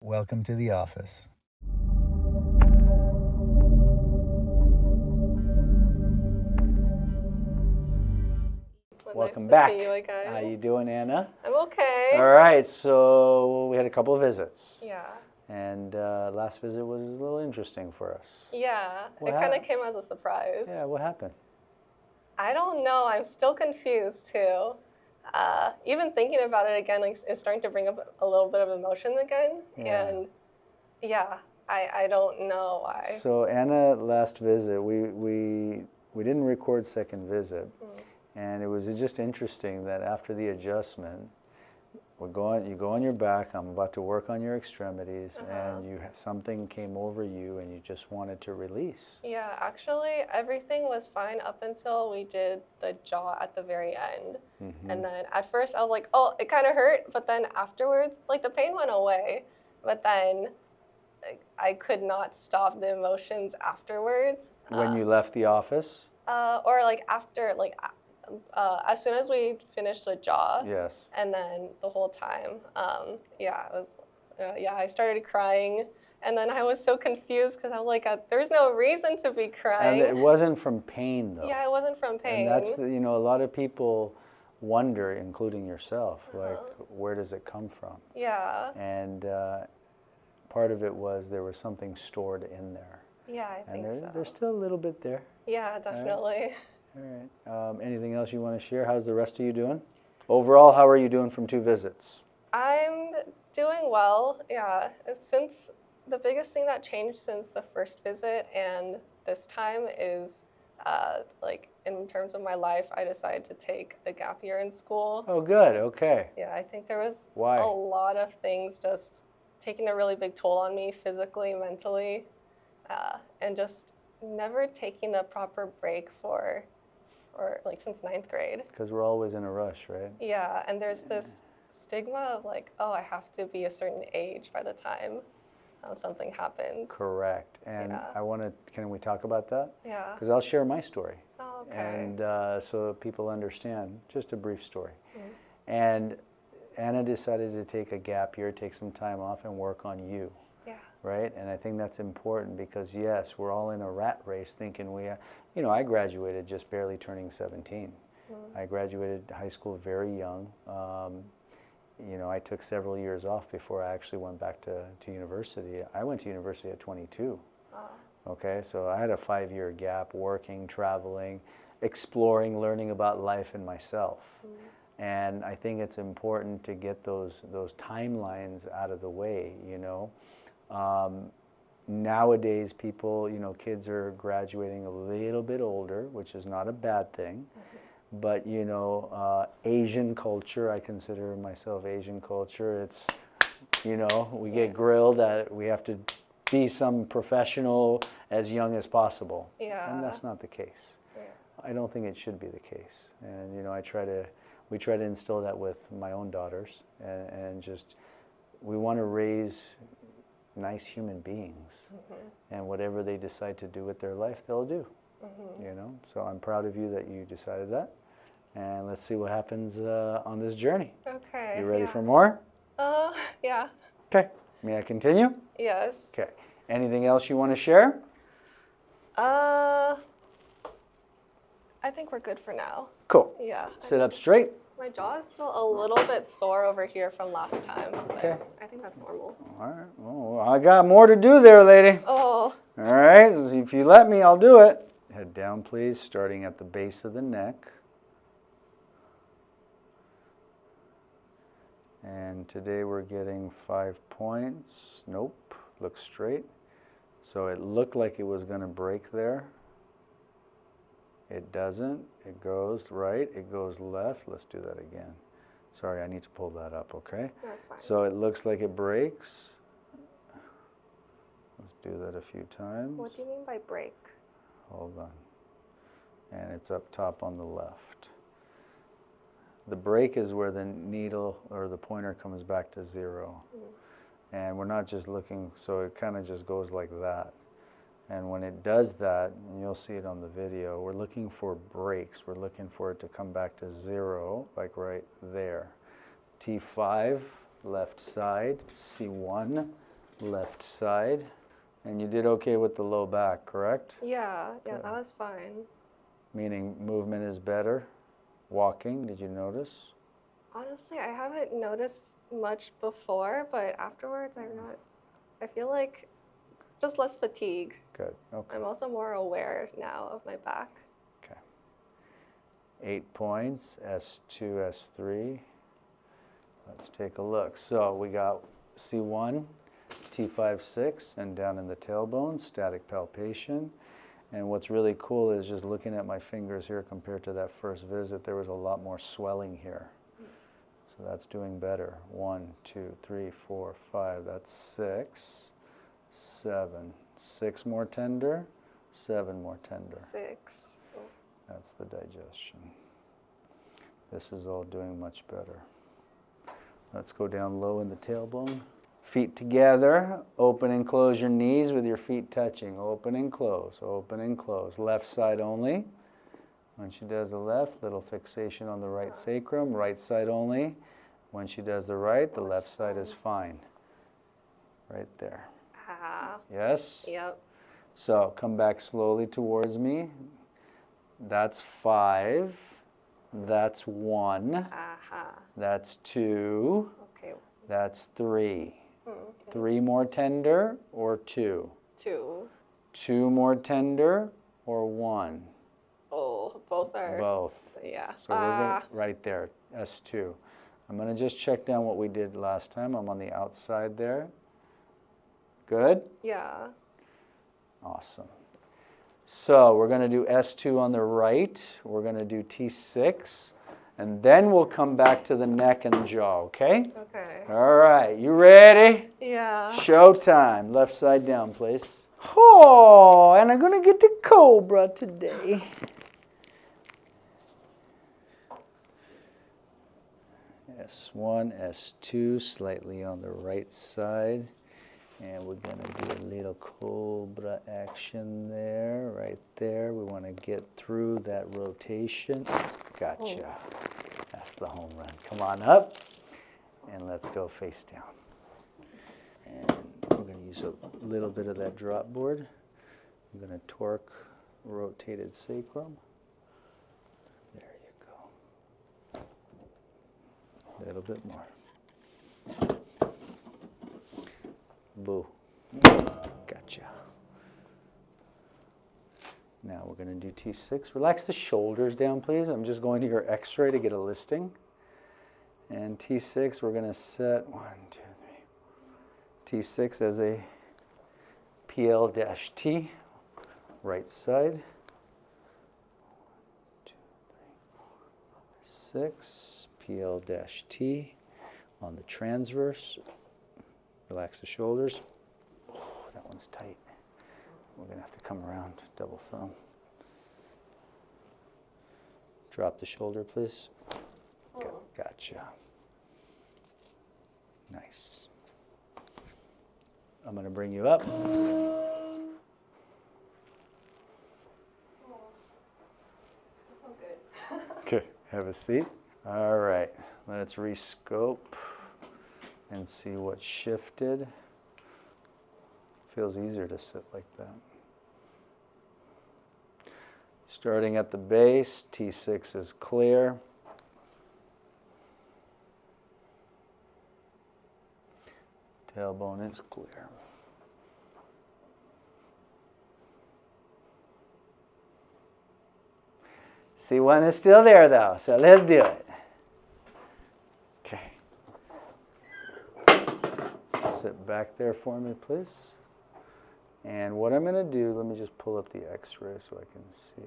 Welcome to the office. Welcome nice back. To see you again. How you doing, Anna? I'm okay. All right, so we had a couple of visits. Yeah. And last visit was a little interesting for us. Yeah. What it kind of came as a surprise. Yeah, what happened? I don't know. I'm still confused too. Even thinking about it again, like, it's starting to bring up a little bit of emotion again. Yeah. And yeah, I don't know why. So Anna, last visit, we didn't record second visit. And it was just interesting that after the adjustment, you go on your back, I'm about to work on your extremities, and something came over you and you just wanted to release. Yeah, actually, everything was fine up until we did the jaw at the very end. And then at first I was like, oh, it kind of hurt. But then afterwards, like, the pain went away. But then I could not stop the emotions afterwards. When you left the office? Or like after, like, as soon as we finished the jaw. Yes. And then the whole time, it was, I started crying. And then I was so confused because I'm like, there's no reason to be crying. And it wasn't from pain, though. Yeah, it wasn't from pain. And that's, a lot of people wonder, including yourself, like, where does it come from? Yeah. And part of it was there was something stored in there. Yeah, I think so. There's still a little bit there. Yeah, definitely. All right. Anything else you want to share? How's the rest of you doing? Overall, how are you doing from 2 visits? I'm doing well. Yeah, since the biggest thing that changed since the first visit and this time is, like, in terms of my life, I decided to take a gap year in school. Oh, good. Okay. Yeah, I think there was Why? a lot of things just taking a really big toll on me physically, mentally, and just never taking a proper break for like since 9th grade. Because we're always in a rush, right? Yeah, and there's this stigma of like, oh, I have to be a certain age by the time something happens. Correct. And can we talk about that? Yeah. Because I'll share my story. Oh, okay. And so people understand, just a brief story. And Anna decided to take a gap year, take some time off and work on you. Yeah. Right? And I think that's important because, yes, we're all in a rat race thinking I graduated just barely turning 17. I graduated high school very young. I took several years off before I actually went back to university. I went to university at 22. Okay, so I had a 5-year gap working, traveling, exploring, learning about life and myself. And I think it's important to get those timelines out of the way, Nowadays, people, kids are graduating a little bit older, which is not a bad thing. But, Asian culture, I consider myself Asian culture. It's, we get grilled that we have to be some professional as young as possible. Yeah. And that's not the case. Yeah. I don't think it should be the case. And, we try to instill that with my own daughters and just, we want to raise nice human beings, and whatever they decide to do with their life, they'll do. So I'm proud of you that you decided that, and let's see what happens on this journey. Okay. You ready for more? Yeah. Okay. May I continue? Yes. Okay. Anything else you want to share? I think we're good for now. Cool. Yeah. Sit up straight. My jaw is still a little bit sore over here from last time. Okay. I think that's normal. All right. Oh, I got more to do there, lady. Oh. All right. If you let me, I'll do it. Head down, please, starting at the base of the neck. And today we're getting 5 points. Nope. Look straight. So it looked like it was going to break there. It doesn't. It goes right. It goes left. Let's do that again. Sorry, I need to pull that up, okay? That's fine. So it looks like it breaks. Let's do that a few times. What do you mean by break? Hold on. And it's up top on the left. The break is where the needle or the pointer comes back to 0. And we're not just looking, so it kind of just goes like that. And when it does that, and you'll see it on the video, we're looking for breaks. We're looking for it to come back to 0, like right there. T5, left side, C1, left side. And you did okay with the low back, correct? Yeah, that was fine. Meaning movement is better? Walking, did you notice? Honestly, I haven't noticed much before, but afterwards I feel like just less fatigue. Good, okay. I'm also more aware now of my back. Okay. 8 points, S2, S3. Let's take a look. So we got C1, T5, 6, and down in the tailbone, static palpation. And what's really cool is just looking at my fingers here compared to that first visit, there was a lot more swelling here. So that's doing better. 1, 2, 3, 4, 5, that's 6, 7. 6 more tender, 7 more tender. 6. That's the digestion. This is all doing much better. Let's go down low in the tailbone. Feet together, open and close your knees with your feet touching. Open and close, open and close. Left side only. When she does the left, little fixation on the right sacrum. Right side only. When she does the right, the left side is fine. Right there. Yes? Yep. So come back slowly towards me. That's 5. That's 1. That's 2. Okay. That's 3. Okay. 3 more tender or 2? 2. 2 more tender or 1? Oh, both are. Both. Yeah. So we're gonna, right there, S2. I'm going to just check down what we did last time. I'm on the outside there. Good? Yeah. Awesome. So we're going to do S2 on the right. We're going to do T6. And then we'll come back to the neck and jaw, okay? Okay. All right, you ready? Yeah. Showtime. Left side down, please. Oh, and I'm going to get the cobra today. S1, S2, slightly on the right side. And we're going to do a little cobra action there, right there. We want to get through that rotation. Gotcha. Oh. That's the home run. Come on up, and let's go face down. And we're going to use a little bit of that drop board. I'm going to torque rotated sacrum. There you go. A little bit more. Boo. Gotcha. Now we're going to do T6. Relax the shoulders down, please. I'm just going to your x-ray to get a listing. And T6, we're going to set 1, 2, 3. T6 as a PL-T, right side. 1, 2, 3, 4, 5, 6. PL-T on the transverse. Relax the shoulders. Oh, that one's tight. We're going to have to come around, double thumb. Drop the shoulder, please. Gotcha. Nice. I'm going to bring you up. Okay, have a seat. All right, let's rescope and see what shifted. Feels easier to sit like that. Starting at the base, T6 is clear. Tailbone is clear. C1 is still there though, so let's do it. Okay. Sit back there for me, please. And what I'm going to do, let me just pull up the x-ray so I can see.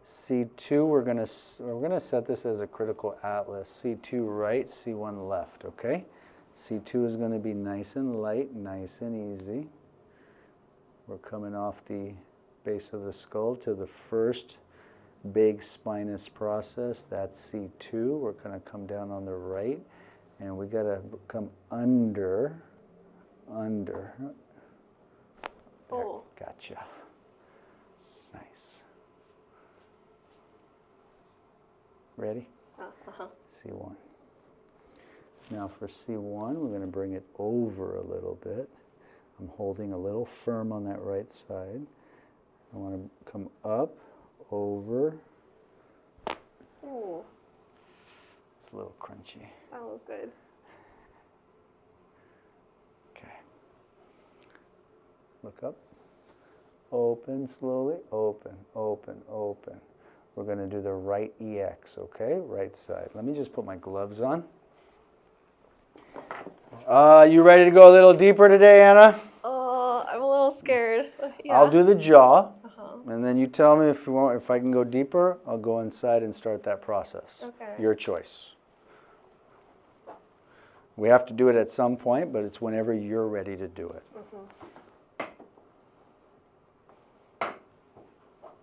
C2, we're going to set this as a critical atlas. C2 right, C1 left, okay? C2 is going to be nice and light, nice and easy. We're coming off the base of the skull to the first big spinous process. That's C2. We're going to come down on the right, and we got to come under. There, gotcha. Nice. Ready? C1. Now for C1, we're going to bring it over a little bit. I'm holding a little firm on that right side. I want to come up, over. Ooh. It's a little crunchy. That was good. Okay. Look up. Open slowly, open, open, open. We're going to do the right EX, okay? Right side. Let me just put my gloves on. You ready to go a little deeper today, Anna? I'm a little scared. Yeah. I'll do the jaw, and then you tell me if you want. If I can go deeper, I'll go inside and start that process. Okay. Your choice. We have to do it at some point, but it's whenever you're ready to do it.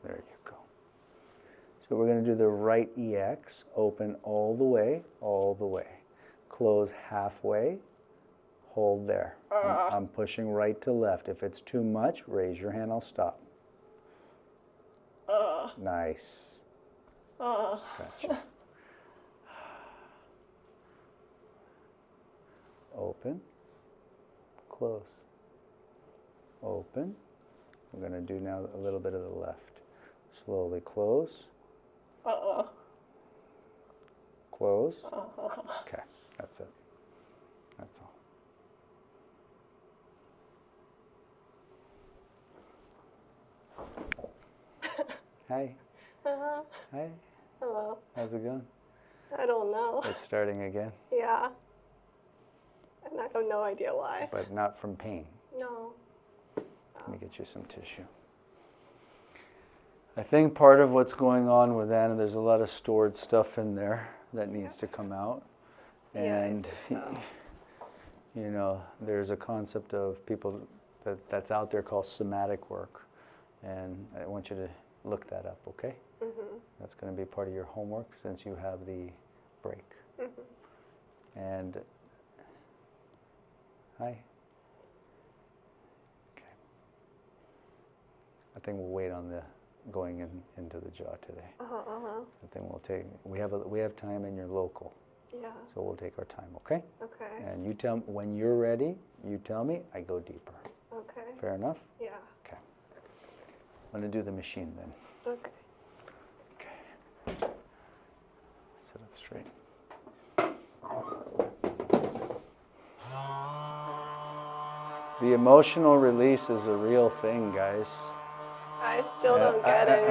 There you go. So we're going to do the right EX. Open all the way, all the way. Close halfway. Hold there. I'm pushing right to left. If it's too much, raise your hand. I'll stop. Nice. Gotcha. Open. Close. Open. We're going to do now a little bit of the left. Slowly close. Close. Okay, that's it. That's all. Hi. Hi. Hello. How's it going? I don't know. It's starting again. Yeah. And I have no idea why. But not from pain. No. Let me get you some tissue. I think part of what's going on with Anna, there's a lot of stored stuff in there that needs to come out. And, you know, there's a concept of people that's out there called somatic work. And I want you to look that up, okay? That's going to be part of your homework since you have the break. And, hi. Okay. I think we'll wait on the going into the jaw today. I think we'll take, we have time and you're local. Yeah. So we'll take our time, okay? Okay. And you tell me, when you're ready, you tell me, I go deeper. Okay. Fair enough? Yeah. Okay. I'm going to do the machine then. Okay. Okay. Sit up straight. The emotional release is a real thing, guys. I still don't get it.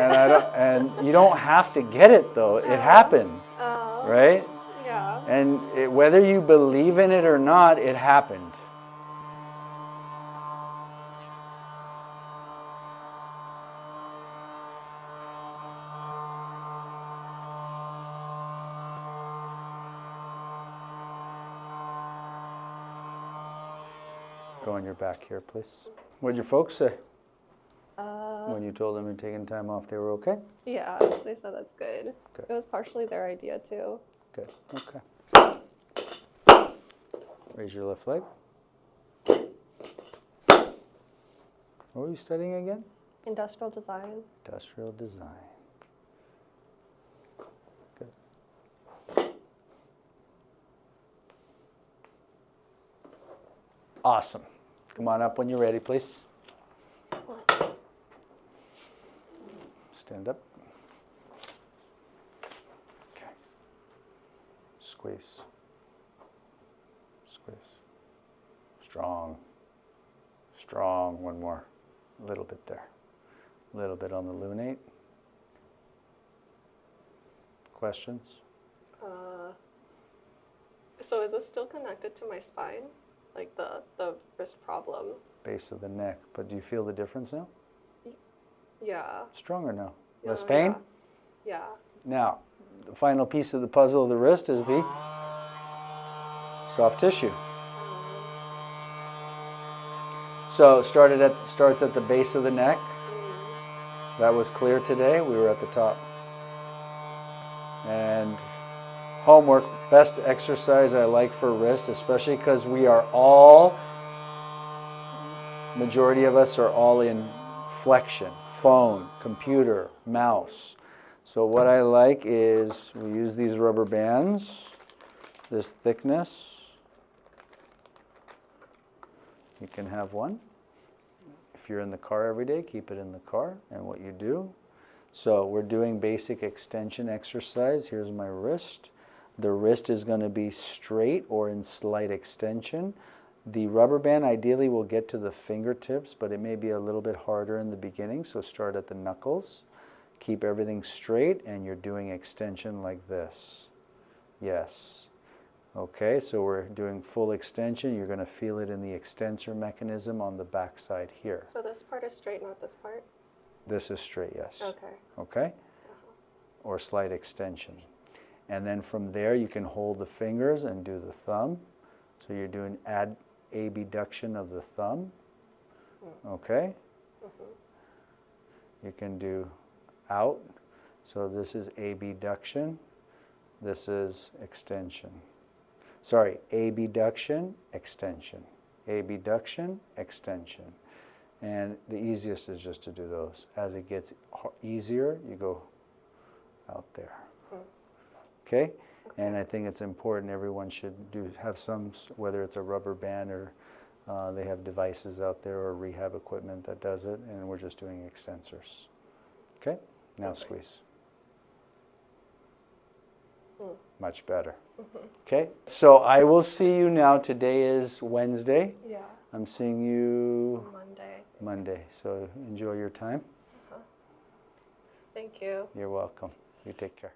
And you don't have to get it though. It happened, right? Yeah. And whether you believe in it or not, it happened. Go on your back here, please. What did your folks say? When you told them you're taking time off, they were okay? Yeah, they said that's good. Good. It was partially their idea too. Good, okay. Raise your left leg. What were you studying again? Industrial design. Industrial design. Good. Awesome. Come on up when you're ready, please. Stand up. Okay. Squeeze. Squeeze. Strong. Strong. One more. A little bit there. A little bit on the lunate. Questions? So is this still connected to my spine? Like the wrist problem? Base of the neck. But do you feel the difference now? Yeah. Stronger now? Less pain? Yeah. Now, the final piece of the puzzle of the wrist is the soft tissue. So it starts at the base of the neck. That was clear today. We were at the top. And homework, best exercise I like for wrist, especially because we are all, majority of us are all in flexion. Phone, computer, mouse. So what I like is we use these rubber bands, this thickness, You can have one. If you're in the car every day, keep it in the car and what you do. So we're doing basic extension exercise. Here's my wrist. The wrist is going to be straight or in slight extension. The rubber band ideally will get to the fingertips, but it may be a little bit harder in the beginning, so start at the knuckles. Keep everything straight, and you're doing extension like this. Yes. Okay, so we're doing full extension. You're going to feel it in the extensor mechanism on the back side here. So this part is straight, not this part? This is straight, yes. Okay. Okay? Or slight extension. And then from there, you can hold the fingers and do the thumb. So you're doing abduction of the thumb. Okay? You can do out. So this is abduction. This is extension. Sorry, abduction, extension. Abduction, extension. And the easiest is just to do those. As it gets easier, you go out there. Okay? And I think it's important everyone should have some, whether it's a rubber band or they have devices out there or rehab equipment that does it, and we're just doing extensors. Okay? Now squeeze. Much better. Okay? So I will see you now. Today is Wednesday. Yeah. I'm seeing you Monday. Monday. So enjoy your time. Thank you. You're welcome. You take care.